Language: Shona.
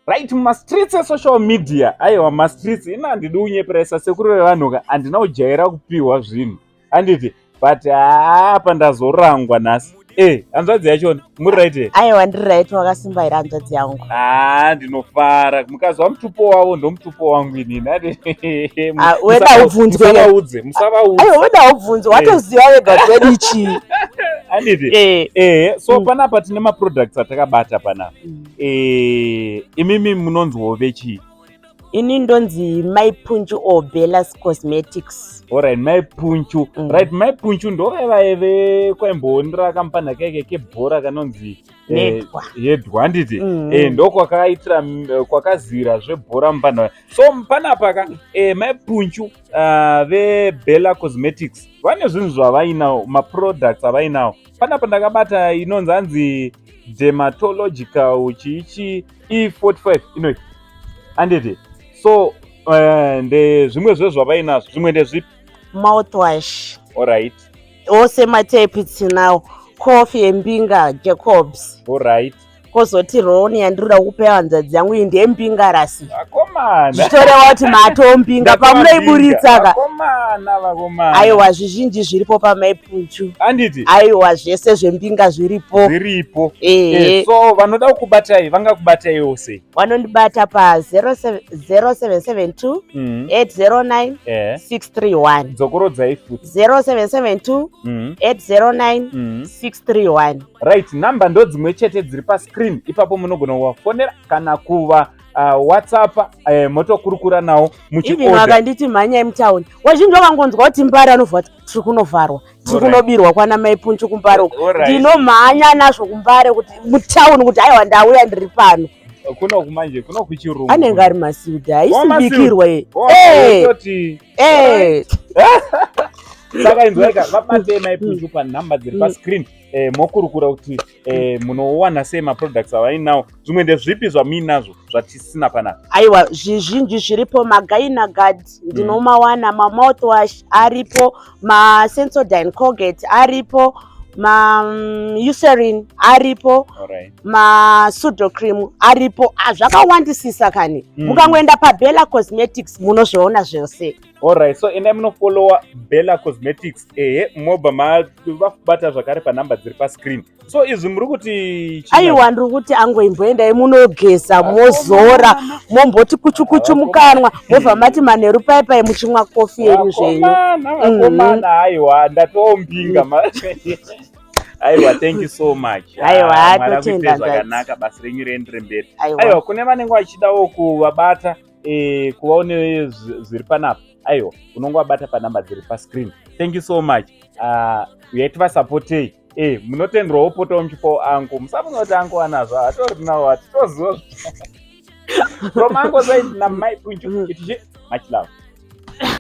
right mastreets esocial media aiwa mastreets ina handidi kunyeperesa sekuru vevanhuka handina kujaira kupiwa zvinhu handiti but apa ndazorangwa nhasi hanzvadzi yacho muri right here? Aiwa ndiri right, wakasimbaira hanzvadzi yangu. Ndinofara mukazwa mutupo wavo ndomutupo wangu inini weda ubvunzwe musavaudze weda ubvunzwe watoziva wega kwedu chii handiti so panapa tine maproducts atakabata panapa imimi munonzwove chii? Ini ndonzi Mai Punchu Vaitira Cosmetics. Alright, Mai Punchu. Right, Mai Punchu ndoveve kwaimbondira kampani kake kebhora kanonzi Hedwa handiti ndokwakaitira kwakazira zvebhora mupana. So panapa ka Mai Punchu veBella Cosmetics vane zvinhu zvavainawo, maproducts avainawo. Panapa ndakabata inonzi hanzi dermatological chichi E45 inoiti handiti. So ndezvimwe zvezvavainazvo, zvimwe ndezvipi? Mouthwash. Alright. Ose matape tinawo. Coffee yembinga Jacobs. Alright. Kozoti roni yandinoda kupa hanzvadzi yangu iyi ndembinga rasi. Vakomana. Zvitoreva kuti matombinga pamunoiburitsa ka. Vakomana. Aiwa zvizhinji zviripo paMai Punchu. Handiti? Aiwa zvese zvembinga zviripo. Zviripo. So vanoda kukubatai vangakubatai yose. Vanondibata pa 0772 809 631. Dzokorodzai futi. 0772 809 631. Right, number ndo dzimwe chete dziri pa screen. Ipapo munogona kuvafonera kana kuva WhatsApp motokurukura nawo muchiorder. Even wakanditi mhanya yemutown. Wazhinji wakangonzwa kuti Mbare anobva tiri kunovharwa. Tiri kunobirwa kwana Mai Punchu kuMbare. Ndinomhanya nazvo kuMbare kuti mutown kuti aiwa ndauya ndiri pano. Kuno kumanje kuno kuchirungu. Anenge ari masiuda isibikirwe. Saka inzwaika vabate Mai Punchu panhamba dziri pascreen mokurukura kuti munowana sei maproducts avainawo. Zvimwe ndezvipi zvamuinazvo zvatisina panapa? Aiwa zvizhinji zviripo, magaina guard ndinomawana, mamouthwash aripo, masensodyne Colgate aripo, Eucerin aripo, masudocream aripo, zvakawandisisa kani. Mukangoenda paBella Cosmetics munozviona zvose. Alright, so endai munofollowa Bella Cosmetics mobva mavakubata zvakare panhamba dziri pascreen. So izvi muri kuti aiwa ndiri kuti angoimboendai munogeza mozora momboti kuchukuchu mukanwa mobva mati manheru paipai muchimwa kofi yenyu zvenyu. Vakomana aiwa ndatombinga aiwa, thank you so much. Aiwa totenda zvakanaka basa renyu riendere mberi. Aiwa kune vanenge vachidawo kuvabata kuvaone zviri panapa aiwa unongwabata panhamba dziri pascreen. Thank you so much. Yaitivasapotei munotenderwawo potawo muchipawo angu musafunga kuti angu anazvo hatori nawo hatitoziva from angu side naMai Punchu much love.